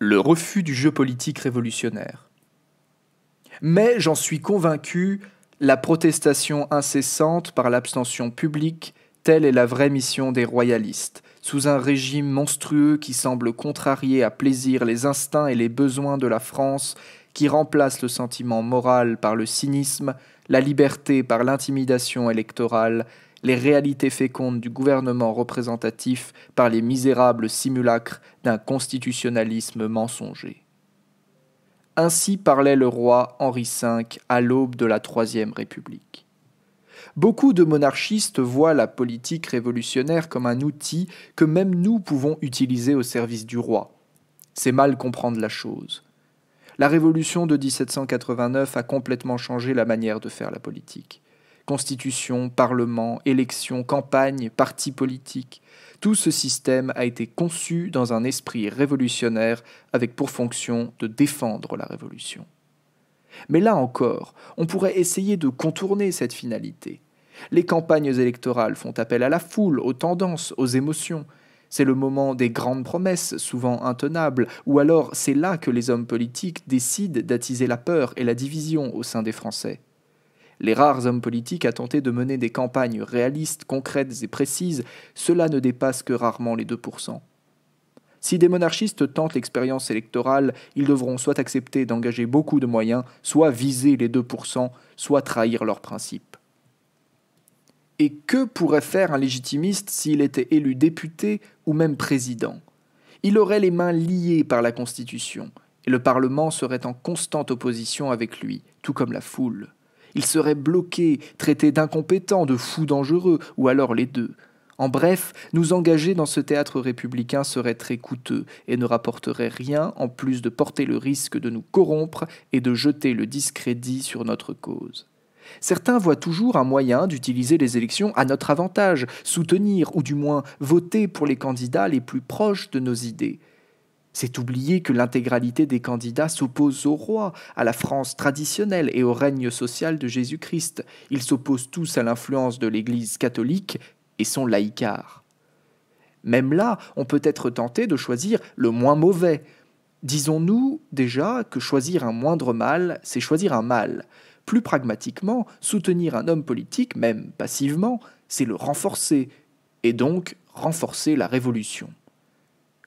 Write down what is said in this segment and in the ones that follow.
Le refus du jeu politique révolutionnaire. Mais, j'en suis convaincu, la protestation incessante par l'abstention publique, telle est la vraie mission des royalistes, sous un régime monstrueux qui semble contrarier à plaisir les instincts et les besoins de la France, qui remplace le sentiment moral par le cynisme, la liberté par l'intimidation électorale, les réalités fécondes du gouvernement représentatif par les misérables simulacres d'un constitutionnalisme mensonger. Ainsi parlait le roi Henri V à l'aube de la Troisième République. Beaucoup de monarchistes voient la politique révolutionnaire comme un outil que même nous pouvons utiliser au service du roi. C'est mal comprendre la chose. La Révolution de 1789 a complètement changé la manière de faire la politique. Constitution, parlement, élections, campagne, partis politiques, tout ce système a été conçu dans un esprit révolutionnaire avec pour fonction de défendre la révolution. Mais là encore, on pourrait essayer de contourner cette finalité. Les campagnes électorales font appel à la foule, aux tendances, aux émotions. C'est le moment des grandes promesses, souvent intenables, ou alors c'est là que les hommes politiques décident d'attiser la peur et la division au sein des Français. Les rares hommes politiques à tenter de mener des campagnes réalistes, concrètes et précises, cela ne dépasse que rarement les 2%. Si des monarchistes tentent l'expérience électorale, ils devront soit accepter d'engager beaucoup de moyens, soit viser les 2%, soit trahir leurs principes. Et que pourrait faire un légitimiste s'il était élu député ou même président ? Il aurait les mains liées par la Constitution, et le Parlement serait en constante opposition avec lui, tout comme la foule. Il serait bloqué, traité d'incompétent, de fou dangereux, ou alors les deux. En bref, nous engager dans ce théâtre républicain serait très coûteux et ne rapporterait rien en plus de porter le risque de nous corrompre et de jeter le discrédit sur notre cause. Certains voient toujours un moyen d'utiliser les élections à notre avantage, soutenir ou du moins voter pour les candidats les plus proches de nos idées. C'est oublier que l'intégralité des candidats s'oppose au roi, à la France traditionnelle et au règne social de Jésus-Christ. Ils s'opposent tous à l'influence de l'Église catholique et sont laïcards. Même là, on peut être tenté de choisir le moins mauvais. Disons-nous déjà que choisir un moindre mal, c'est choisir un mal. Plus pragmatiquement, soutenir un homme politique, même passivement, c'est le renforcer, et donc renforcer la révolution.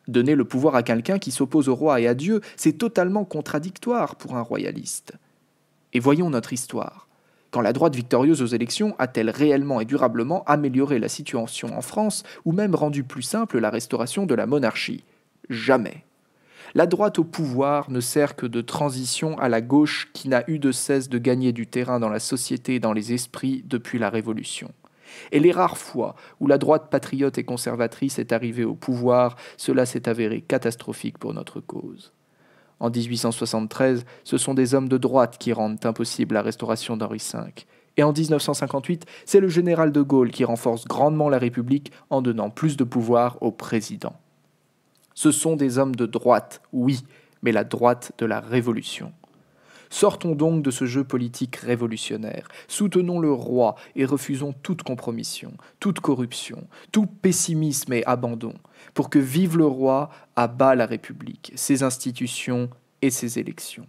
Donner le pouvoir à quelqu'un qui s'oppose au roi et à Dieu, c'est totalement contradictoire pour un royaliste. Et voyons notre histoire. Quand la droite victorieuse aux élections a-t-elle réellement et durablement amélioré la situation en France ou même rendu plus simple la restauration de la monarchie ? Jamais. La droite au pouvoir ne sert que de transition à la gauche qui n'a eu de cesse de gagner du terrain dans la société et dans les esprits depuis la Révolution. Et les rares fois où la droite patriote et conservatrice est arrivée au pouvoir, cela s'est avéré catastrophique pour notre cause. En 1873, ce sont des hommes de droite qui rendent impossible la restauration d'Henri V. Et en 1958, c'est le général de Gaulle qui renforce grandement la République en donnant plus de pouvoir au président. Ce sont des hommes de droite, oui, mais la droite de la Révolution. Sortons donc de ce jeu politique révolutionnaire, soutenons le roi et refusons toute compromission, toute corruption, tout pessimisme et abandon, pour que vive le roi à bas la République, ses institutions et ses élections.